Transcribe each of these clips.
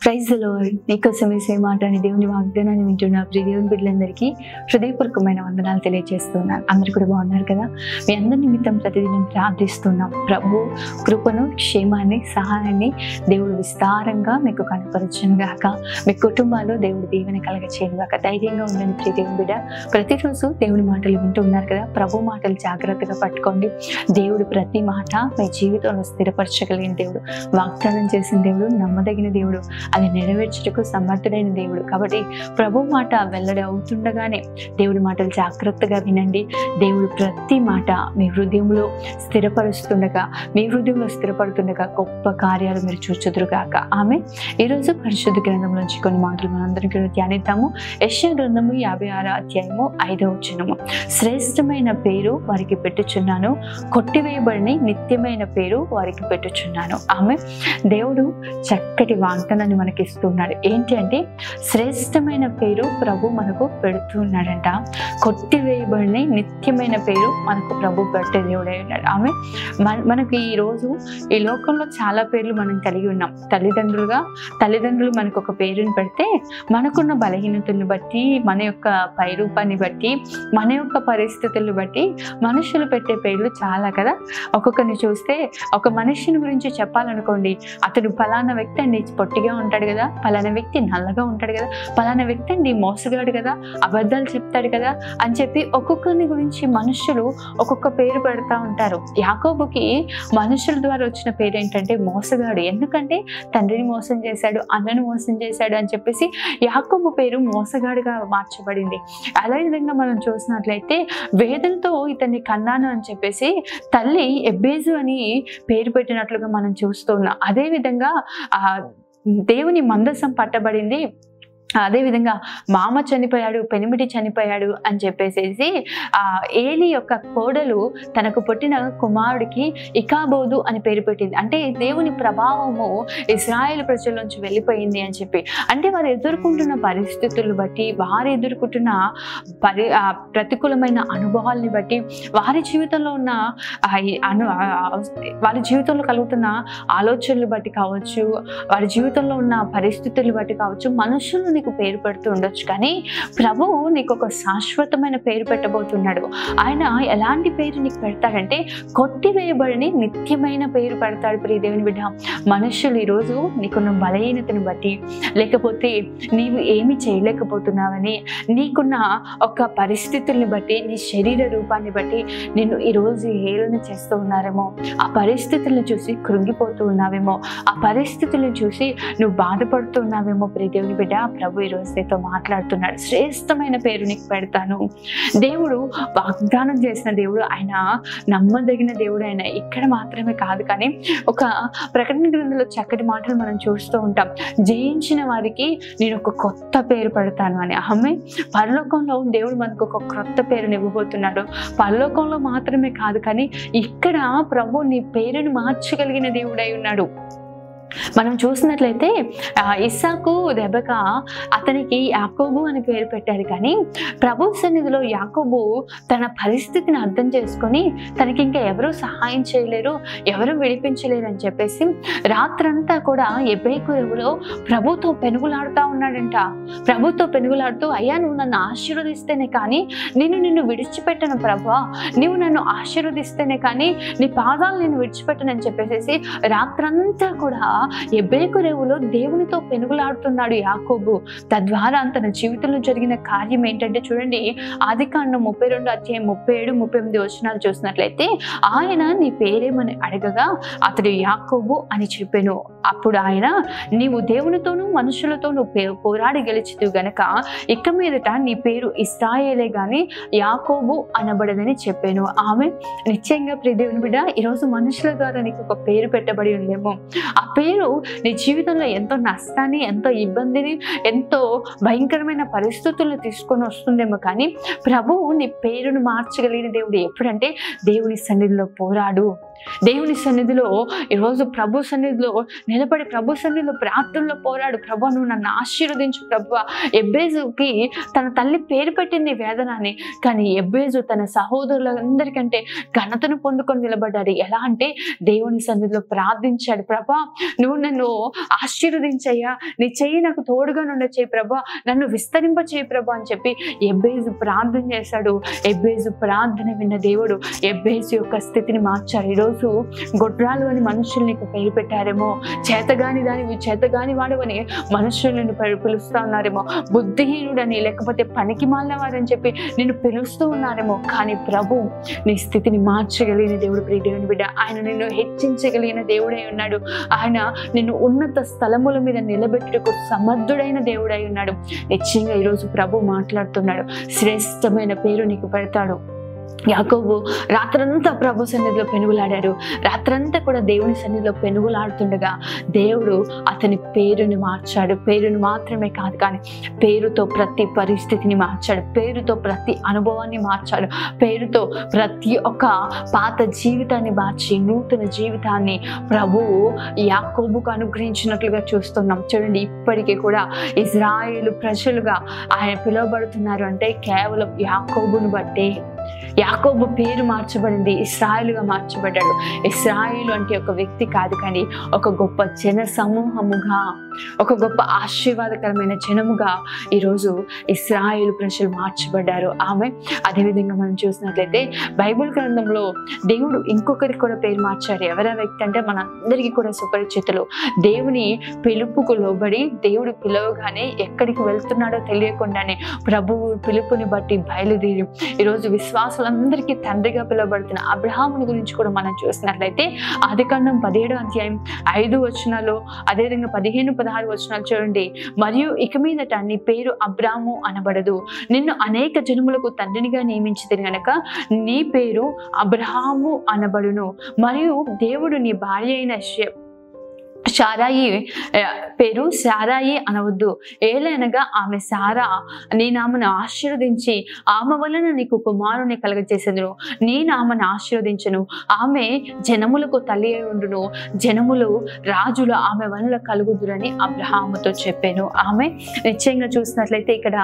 Praise the lord. నీకోసం వేసే మాట అని దేవుని వాగ్దానాన్ని వింటున్న ప్రియ దేవుని బిడ్డలందరికీ హృదయపూర్వకమైన వందనాలు తెలియజేస్తున్నాను. అందరు కూడా బాగున్నారు కదా? మీ అందరి నిమిత్తం ప్రతిదినం ప్రార్థిస్తున్నాం. ప్రభు కృపను, క్షేమాన్ని, సహాయాన్ని దేవుడు విస్తారంగా మీకు కనపరచును గాక. మీ కుటుంబాల్లో దేవుడు దీవెన కలగచేయను గాక. ధైర్యంగా ఉండండి ప్రియ దేవుని బిడ్డ. ప్రతిరోజు దేవుని మాటలు వింటున్నారు కదా, ప్రభు మాటలు జాగ్రత్తగా పట్టుకోండి. దేవుడు ప్రతి మాట మీ జీవితంలో స్థిరపరచగలిగిన దేవుడు, వాగ్దానం చేసిన దేవుడు, నమ్మదగిన దేవుడు, అది నెరవేర్చుటకు సమర్థుడైన దేవుడు. కాబట్టి ప్రభు మాట వెల్లడి అవుతుండగానే దేవుడి మాటలు జాగ్రత్తగా వినండి. దేవుడు ప్రతి మాట మీ హృదయంలో స్థిరపరుస్తుండగా, మీ హృదయంలో స్థిరపడుతుండగా గొప్ప కార్యాలు మీరు చూచుదురుగాక. ఆమె ఈరోజు పరిశుద్ధ గ్రంథంలోంచి కొన్ని మాటలు మనందరికీ ధ్యానిద్దాము. యెషయా గ్రంథము 56వ అధ్యాయము 5వ వచనము. శ్రేష్టమైన పేరు వారికి పెట్టుచున్నాను, కొట్టివేయబడిన నిత్యమైన పేరు వారికి పెట్టుచున్నాను. ఆమె దేవుడు చక్కటి వాగ్దానాన్ని మనకి ఇస్తున్నాడు. ఏంటి అంటే శ్రేష్టమైన పేరు ప్రభు మనకు పెడుతున్నాడంట. కొట్టివేయబడిన నిత్యమైన పేరు మనకు ప్రభు పెట్టే దేవుడై ఉన్నాడు. ఆమె మనకి ఈరోజు ఈ లోకంలో చాలా పేర్లు మనం కలిగి ఉన్నాం. తల్లిదండ్రులు మనకు ఒక పేరుని పెడితే మనకున్న బలహీనతలను బట్టి, మన యొక్క పైరూపాన్ని బట్టి, మన యొక్క పరిస్థితులను బట్టి మనుషులు పెట్టే పేర్లు చాలా కదా. ఒక్కొక్కరిని చూస్తే ఒక మనిషిని గురించి చెప్పాలనుకోండి, అతడు ఫలానా వ్యక్తి అండి పొట్టిగా ఉంటాడు కదా, ఫలానా వ్యక్తి నల్లగా ఉంటాడు కదా, ఫలానా వ్యక్తి అండి మోసగాడు కదా, అబద్ధాలు చెప్తాడు కదా అని చెప్పి ఒక్కొక్కరిని గురించి మనుషులు ఒక్కొక్క పేరు పెడతా ఉంటారు. యాకోబుకి మనుషుల ద్వారా వచ్చిన పేరు ఏంటంటే మోసగాడు. ఎందుకంటే తండ్రిని మోసం చేశాడు, అన్నను మోసం చేశాడు అని చెప్పేసి యాకోబు పేరు మోసగాడుగా మార్చబడింది. అదే విధంగా మనం చూసినట్లయితే వేదనతో ఇతన్ని కన్నాను అని చెప్పేసి తల్లి ఎబ్బేజు అని పేరు పెట్టినట్లుగా మనం చూస్తున్నాం. అదే విధంగా దేవుని మందసం పట్టబడింది. అదేవిధంగా మామ చనిపోయాడు, పెనిమిటి చనిపోయాడు అని చెప్పేసేసి ఏలి యొక్క కోడలు తనకు పుట్టిన కుమారుడికి ఇకాబోదు అని పేరు పెట్టింది. అంటే దేవుని ప్రభావము ఇశ్రాయేలు ప్రజల నుంచి వెళ్ళిపోయింది అని చెప్పి. అంటే వారు ఎదుర్కొంటున్న పరిస్థితులను బట్టి, వారు ఎదుర్కొంటున్న ప్రతికూలమైన అనుభవాల్ని బట్టి, వారి జీవితంలో ఉన్న వారి జీవితంలో కలుగుతున్న ఆలోచనలు బట్టి కావచ్చు, వారి జీవితంలో ఉన్న పరిస్థితులు బట్టి కావచ్చు, మనుషులు నీకు పేరు పెడుతూ ఉండొచ్చు. కానీ ప్రభువు నీకు ఒక శాశ్వతమైన పేరు పెట్టబోతున్నాడు. ఆయన ఎలాంటి పేరు నీకు పెడతాడంటే కొట్టివేయబడిని నిత్యమైన పేరు పెడతాడు. ప్రియ దేవుని బిడ్డ, మనుషులు ఈరోజు నీకున్న బలహీనతను బట్టి, లేకపోతే నీవు ఏమి చేయలేకపోతున్నావని, నీకున్న ఒక పరిస్థితుల్ని బట్టి, నీ శరీర రూపాన్ని బట్టి నిన్ను ఈరోజు హేళన చేస్తూ ఉన్నారేమో, ఆ పరిస్థితులను చూసి కృంగిపోతూ ఉన్నావేమో, ఆ పరిస్థితులను చూసి నువ్వు బాధపడుతున్నావేమో. ప్రియ దేవుని బిడ్డ, ప్రభు ఈరోజు నీతో మాట్లాడుతున్నాడు. శ్రేష్టమైన పేరు నీకు పెడతాను. దేవుడు వాగ్దానం చేసిన దేవుడు, ఆయన నమ్మదగిన దేవుడు. ఆయన ఇక్కడ మాత్రమే కాదు, కానీ ఒక ప్రకటన గ్రంథంలో చక్కటి మాటలు మనం చూస్తూ ఉంటాం. జయించిన వారికి నేను ఒక కొత్త పేరు పెడతాను అని. ఆమె పరలోకంలో దేవుడు మనకు ఒక కొత్త పేరుని ఇవ్వబోతున్నాడు. పరలోకంలో మాత్రమే కాదు, కానీ ఇక్కడ ప్రభు నీ పేరుని మార్చగలిగిన దేవుడై ఉన్నాడు. మనం చూసినట్లయితే ఇస్సాకు రెబెక అతనికి యాకోబు అని పేరు పెట్టారు. కానీ ప్రభు సన్నిధిలో యాకోబు తన పరిస్థితిని అర్థం చేసుకొని తనకి ఇంకా ఎవరూ సహాయం చేయలేరు, ఎవరు విడిపించలేరు అని చెప్పేసి రాత్రంతా కూడా ఎబ్బేకులో ప్రభుతో పెనుగులాడుతూ ఉన్నాడంట. ప్రభుతో పెనుగులాడుతూ, అయ్యా నువ్వు నన్ను ఆశీర్వదిస్తేనే కానీ నిన్ను విడిచిపెట్టను ప్రభువా, నువ్వు నన్ను ఆశీర్వదిస్తేనే కానీ నీ పాదాలు నేను విడిచిపెట్టనని చెప్పేసి రాత్రంతా కూడా ఎబ్బేకురేవులో దేవునితో పెనుగులాడుతున్నాడు యాకోబు. తద్వారా తన జీవితంలో జరిగిన కార్యం ఏంటంటే చూడండి, ఆదికాండం 32వ అధ్యాయం 37, 38 వచనాలు చూసినట్లయితే, ఆయన నీ పేరేమని అడగగా అతడు యాకోబు అని చెప్పాను. అప్పుడు ఆయన, నీవు దేవునితోనూ మనుషులతోనూ పోరాడి గెలిచితివి గనక ఇక మీదట నీ పేరు ఇశ్రాయేలే గాని యాకోబు అనబడదని చెప్పాను. ఆమె నిశ్చయంగా ప్రియ దేవుని బిడ్డ, ఈరోజు మనుషుల ద్వారా నీకు ఒక పేరు పెట్టబడి ఉందేమో. ఆ పేరు నీ జీవితంలో ఎంతో నష్టాన్ని, ఎంతో ఇబ్బందిని, ఎంతో భయంకరమైన పరిస్థితులను తీసుకొని వస్తుందేమో. కానీ ప్రభువు నీ పేరును మార్చగలిగిన దేవుడు. ఎప్పుడంటే దేవుని సన్నిధిలో పోరాడు, దేవుని సన్నిధిలో ఈరోజు ప్రభు సన్నిధిలో నిలబడి ప్రభు సన్నిధిలో ప్రార్థనలో పోరాడు. ప్రభు నువ్వు నన్ను ఆశీర్వదించు ప్రభు. ఎబ్బేజుకి తన తల్లి పేరు పెట్టింది వేదన అని, కానీ ఎబ్బేజు తన సహోదరులందరికంటే ఘనతను పొందుకొని నిలబడ్డాడు. ఎలా అంటే దేవుని సన్నిధిలో ప్రార్థించాడు. ప్రభా నువ్వు నన్ను ఆశీర్వదించయ్యా, నీ చెయ్యి నాకు తోడుగా నుండి చేయి ప్రభా, నన్ను విస్తరింప చేయి ప్రభా అని చెప్పి ఎబ్బేజు ప్రార్థన చేశాడు. ఎబ్బేజు ప్రార్థన విన్న దేవుడు ఎబ్బేజు యొక్క స్థితిని మార్చాడు. ఈరోజు గొడ్రాలు అని మనుషులు నీకు పేరు పెట్టారేమో, చేతగాని దానివి చేతగాని వాడవని మనుషులు నిన్ను పిలుస్తూ ఉన్నారేమో, బుద్ధిహీనుడని లేకపోతే పనికి మాలిన వారని చెప్పి నిన్ను పిలుస్తూ ఉన్నారేమో, కానీ ప్రభు నీ స్థితిని మార్చగలిగిన దేవుడు. ప్రియ దేవుని బిడ్డ, ఆయన నిన్ను హెచ్చించగలిగిన దేవుడై ఉన్నాడు. ఆయన నిన్ను ఉన్నత స్థలముల మీద నిలబెట్టుటకు సమర్థుడైన దేవుడై ఉన్నాడు. నిశ్చయంగా ఈరోజు ప్రభు మాట్లాడుతున్నాడు. శ్రేష్టమైన పేరు నీకు పెడతాడు. యాకోబు రాత్రంతా ప్రభు సన్నిధిలో పెనుగులాడాడు. రాత్రంతా కూడా దేవుని సన్నిధిలో పెనుగులాడుతుండగా దేవుడు అతని పేరుని మార్చాడు. పేరుని మాత్రమే కాదు, కానీ పేరుతో ప్రతి పరిస్థితిని మార్చాడు. పేరుతో ప్రతి అనుభవాన్ని మార్చాడు. పేరుతో ప్రతి ఒక్క పాత జీవితాన్ని మార్చి నూతన జీవితాన్ని ప్రభువు యాకోబుకు అనుగ్రహించినట్లుగా చూస్తున్నాం. చూడండి, ఇప్పటికీ కూడా ఇజ్రాయేలు ప్రజలుగా ఆయన పిలువబడుతున్నారు అంటే కేవలం యాకోబును బట్టే. యాకోబు పేరు మార్చబడింది, ఇశ్రాయేలుగా మార్చబడ్డాడు. ఇశ్రాయేలు అంటే ఒక వ్యక్తి కాదు, కానీ ఒక గొప్ప జన సమూహముగా, ఒక గొప్ప ఆశీర్వాదకరమైన జనముగా ఈరోజు ఇశ్రాయేలు ప్రజలు మార్చబడ్డారు. ఆమె అదేవిధంగా మనం చూసినట్లయితే బైబిల్ గ్రంథంలో దేవుడు ఇంకొకరికి కూడా పేరు మార్చారు. ఎవరా వ్యక్తి అంటే మనందరికీ కూడా సుపరిచితులు. దేవుని పిలుపుకు లోబడి దేవుడు పిలవగానే ఎక్కడికి వెళ్తున్నాడో తెలియకుండానే ప్రభువు పిలుపుని బట్టి బయలుదేరి ఈరోజు విశ్వాసులందరికీ తండ్రిగా పిలువబడుతున్న అబ్రహాముని గురించి కూడా మనం చూసినట్లయితే ఆదికాండం 17వ అధ్యాయం 5 వచనాలు, అదేవిధంగా 15-16 వచనాలు చూడండి. మరియు ఇక మీదట నీ పేరు అబ్రాము అనబడదు, నిన్ను అనేక జనములకు తండ్రినిగా నియమించితిని గనక నీ పేరు అబ్రహాము అనబడును. మరియు దేవుడు నీ భార్య అయిన శారాయి పేరు శారాయి అనవద్దు, ఏలైనగా ఆమె సారా నీ నామను ఆశీర్వదించి ఆమె వలన నీకు కుమారుని కలగజేసేదును. నీ నామను ఆశీర్వదించను, ఆమె జనములకు తల్లి అయి ఉండును, జనములు రాజులు ఆమె వలన కలుగుదురని అబ్రహాముతో చెప్పాను. ఆమె నిశ్చయంగా చూసినట్లయితే ఇక్కడ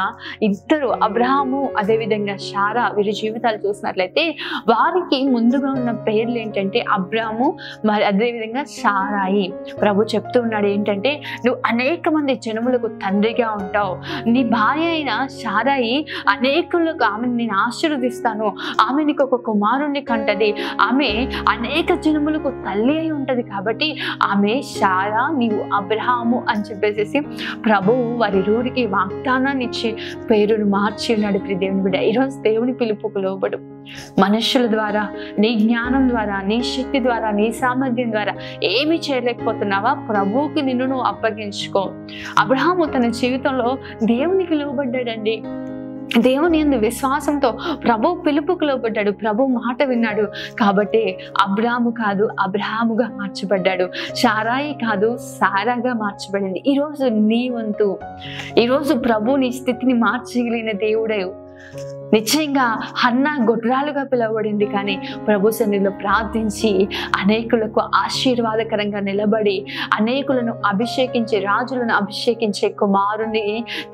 ఇద్దరు అబ్రహాము అదేవిధంగా శారా వీరి జీవితాలు చూసినట్లయితే వారికి ముందుగా ఉన్న పేర్లు ఏంటంటే అబ్రాము మరి అదేవిధంగా శారాయి. ప్రభు చెప్తూ ఉన్నాడు ఏంటంటే నువ్వు అనేక మంది జనములకు తండ్రిగా ఉంటావు. నీ భార్య అయిన శారాయి అనేకులకు ఆమెను నేను ఆశీర్వదిస్తాను, ఆమె నీకు ఒక కుమారుణ్ణి కంటది, ఆమె అనేక జనములకు తల్లి అయి ఉంటది, కాబట్టి ఆమె శారా నీవు అబ్రహాము అని చెప్పేసి ప్రభువు వారి రూరికి వాగ్దానాన్ని ఇచ్చి పేరును మార్చి ఉన్నాడు. ప్రియ దేవుని బిడ్డ, ఈరోజు దేవుని పిలుపుకు లోబడు. మనుషుల ద్వారా, నీ జ్ఞానం ద్వారా, నీ శక్తి ద్వారా, నీ సామర్థ్యం ద్వారా ఏమీ చేయలేకపోతున్నావా? ప్రభువుకి నిన్ను నువ్వు అప్పగించుకో. అబ్రహాము తన జీవితంలో దేవునికి లోబడ్డాడండి. దేవుని యందు విశ్వాసంతో ప్రభు పిలుపుకు లోబడ్డాడు, ప్రభు మాట విన్నాడు. కాబట్టి అబ్రాము కాదు అబ్రహాముగా మార్చబడ్డాడు, శారాయి కాదు సారాగా మార్చబడింది. ఈరోజు నీ వంతు. ఈరోజు ప్రభు నీ స్థితిని మార్చగలిగిన దేవుడే. నిశ్చయంగా హన్నా గొడ్రాలుగా పిలువబడింది, కానీ ప్రభు సన్నిధిలో ప్రార్థించి అనేకులకు ఆశీర్వాదకరంగా నిలబడి అనేకులను అభిషేకించి రాజులను అభిషేకించే కుమారుని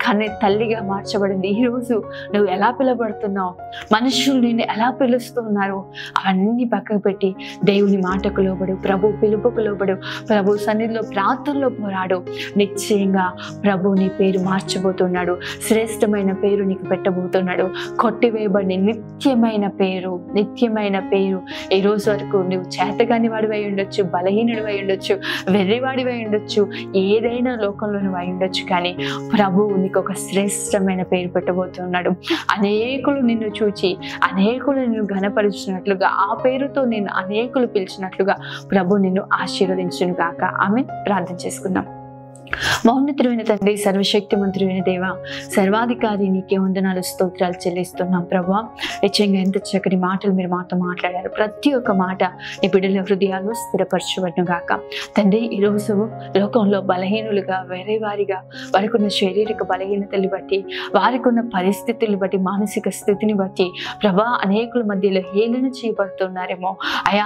కనే తల్లిగా మార్చబడింది. ఈరోజు నువ్వు ఎలా పిలువబడుతున్నావు, మనుషులు నిన్ను ఎలా పిలుస్తున్నారు, అవన్నీ పక్కకు పెట్టి దేవుని మాటకు లోబడు, ప్రభు పిలుపుకు లోబడు, ప్రభు సన్నిధిలో ప్రార్థనలో పోరాడు. నిశ్చయంగా ప్రభు నీ పేరు మార్చబోతున్నాడు, శ్రేష్టమైన పేరు నీకు పెట్టబోతున్నాడు. కొట్టివేయబడి నిత్యమైన పేరు, నిత్యమైన పేరు. ఈ రోజు వరకు నువ్వు చేతగాని వాడివై ఉండొచ్చు, బలహీనుడివై ఉండొచ్చు, వెర్రివాడివై ఉండొచ్చు, ఏదైనా లోకంలో నువ్వు అయి ఉండొచ్చు, కానీ ప్రభువు నీకు ఒక శ్రేష్టమైన పేరు పెట్టబోతున్నాడు. అనేకులు నిన్ను చూచి అనేకులు నిన్ను ఘనపరిచినట్లుగా, ఆ పేరుతో నేను అనేకులు పిలిచినట్లుగా ప్రభు నిన్ను ఆశీర్వదించును గాక. ఆమె ప్రార్థన చేసుకుందాం. మౌన్నతుడైన తండ్రి, సర్వశక్తిమంతుడైన దేవ, సర్వాధికారి నీకే వందనాలు, స్తోత్రాలు చెల్లిస్తున్నాం ప్రభా. నిశ్చయంగా ఎంత చక్కటి మాటలు మీరు మాతో మాట్లాడారు. ప్రతి ఒక్క మాట నీ బిడ్డల హృదయాలు స్థిరపరచబడును గాక తండ్రి. ఈరోజు లోకంలో బలహీనులుగా, వేరే వారిగా, వారికి ఉన్న శారీరక బలహీనతలు బట్టి, వారికి ఉన్న పరిస్థితులు బట్టి, మానసిక స్థితిని బట్టి ప్రభా అనేకుల మధ్యలో హేళన చేయబడుతున్నారేమో,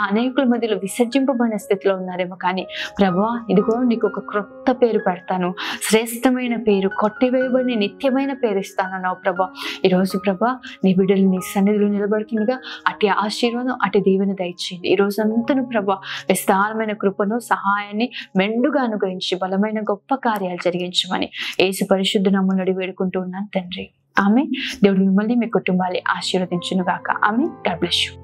అనేకుల మధ్యలో విసర్జింపబడిన స్థితిలో ఉన్నారేమో. కానీ ప్రభా, ఇదిగో నీకు ఒక క్రొత్త పేరు పెడతాను, శ్రేష్టమైన పేరు, కొట్టివేయబడిన నిత్యమైన పేరు ఇస్తానన్నావు ప్రభా. ఈరోజు ప్రభా నీ బిడ్డలు నీ సన్నిధిలో నిలబడుతుండగా అటు ఆశీర్వాదం, అటు దీవెన దయచేయండి. ఈ రోజంతను ప్రభా విస్తారమైన కృపను, సహాయాన్ని మెండుగా అనుగ్రహించి బలమైన గొప్ప కార్యాలు జరిగించమని యేసు పరిశుద్ధ నామములో అడిగి వేడుకుంటూ ఉన్నాను తండ్రి. ఆమె. దేవుడు మిమ్మల్ని, మీ కుటుంబాన్ని ఆశీర్వదించును గాక. ఆమె. God bless you.